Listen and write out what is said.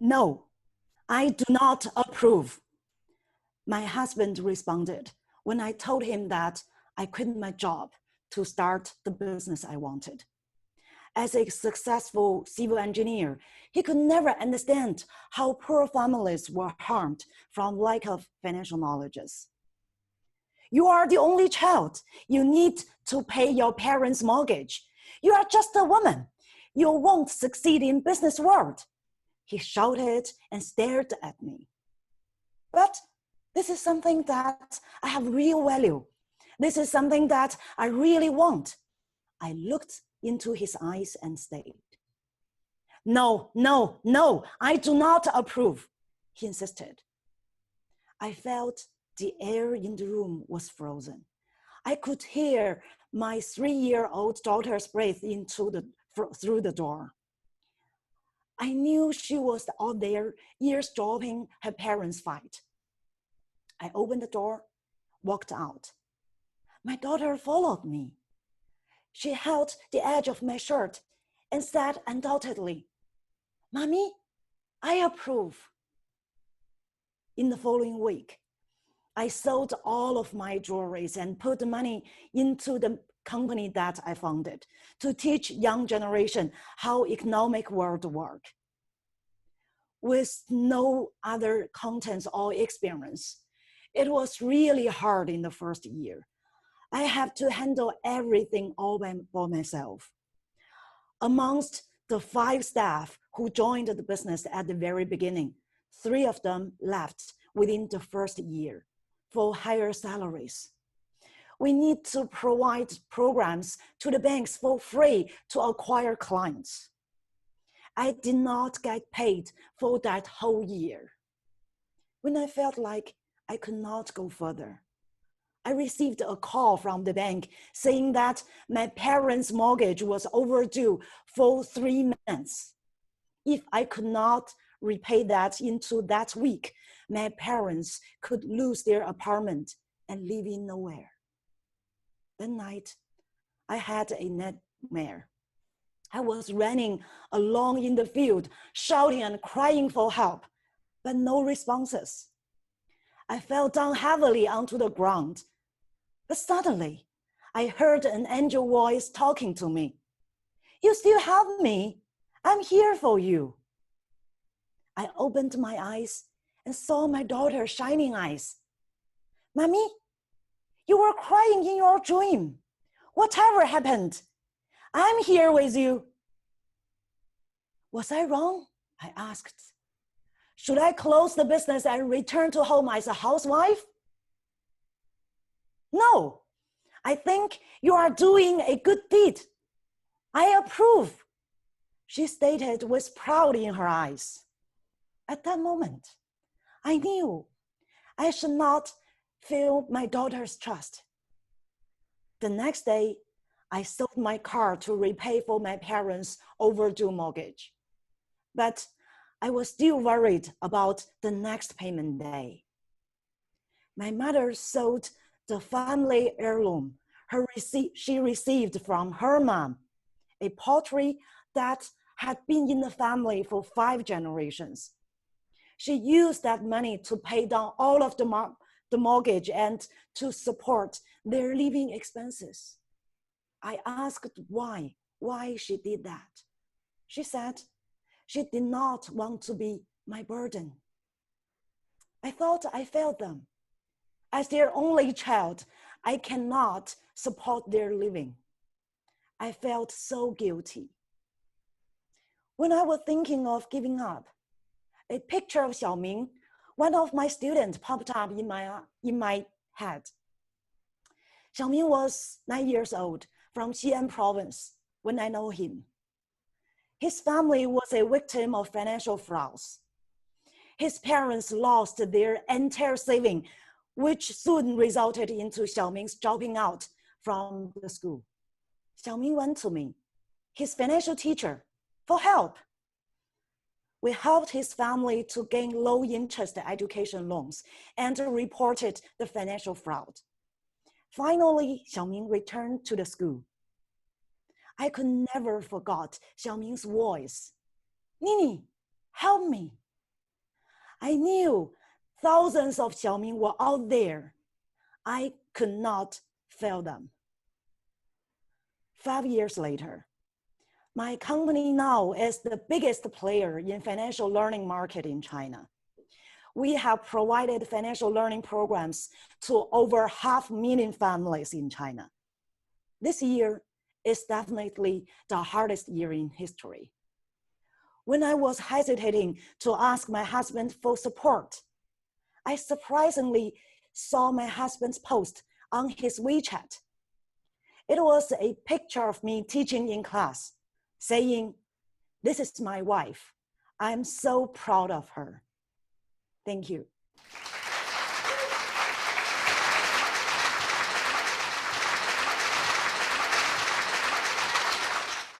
No, I do not approve. My husband responded when I told him that I quit my job to start the business I wanted. As a successful civil engineer, he could never understand how poor families were harmed from lack of financial knowledge. You are the only child. You need to pay your parents' mortgage. You are just a woman. You won't succeed in business world. He shouted and stared at me. But this is something that I have real value. This is something that I really want. I looked into his eyes and stayed. No, no, no, I do not approve, he insisted. I felt the air in the room was frozen. I could hear my 3-year-old daughter's breath through the door. I knew she was out there eavesdropping her parents' fight. I opened the door, walked out. My daughter followed me. She held the edge of my shirt and said undoubtedly, "Mommy, I approve." In the following week, I sold all of my jewelries and put the money into the company that I founded to teach young generation how economic world work. With no other contents or experience, it was really hard in the first year. I have to handle everything all by myself. Amongst the 5 staff who joined the business at the very beginning, 3 of them left within the first year for higher salaries. We need to provide programs to the banks for free to acquire clients. I did not get paid for that whole year. When I felt like I could not go further, I received a call from the bank saying that my parents' mortgage was overdue for 3 months. If I could not repay that into that week, my parents could lose their apartment and live in nowhere. That night, I had a nightmare. I was running along in the field, shouting and crying for help, but no responses. I fell down heavily onto the ground. But suddenly, I heard an angel voice talking to me. "You still have me. I'm here for you." I opened my eyes and saw my daughter's shining eyes. "Mommy, you were crying in your dream. Whatever happened, I'm here with you." Was I wrong? I asked. Should I close the business and return to home as a housewife? "No, I think you are doing a good deed. I approve," she stated with pride in her eyes. At that moment, I knew I should not fail my daughter's trust. The next day, I sold my car to repay for my parents' overdue mortgage. But I was still worried about the next payment day. My mother sold the family heirloom she received from her mom, a pottery that had been in the family for 5 generations. She used that money to pay down all of the mortgage and to support their living expenses. I asked why she did that. She said she did not want to be my burden. I thought I failed them. As their only child, I cannot support their living. I felt so guilty. When I was thinking of giving up, a picture of Xiaoming, one of my students, popped up in my head. Xiaoming was 9 years old from Xi'an province when I know him. His family was a victim of financial frauds. His parents lost their entire saving, which soon resulted into Xiaoming's dropping out from the school. Xiaoming went to me, his financial teacher, for help. We helped his family to gain low-interest education loans and reported the financial fraud. Finally, Xiaoming returned to the school. I could never forget Xiaoming's voice. "Nini, help me. I knew thousands of Xiaoming were out there. I could not fail them. 5 years later, my company now is the biggest player in financial learning market in China. We have provided financial learning programs to over 500,000 families in China. This year is definitely the hardest year in history. When I was hesitating to ask my husband for support, I surprisingly saw my husband's post on his WeChat. It was a picture of me teaching in class, saying, "This is my wife. I'm so proud of her." Thank you.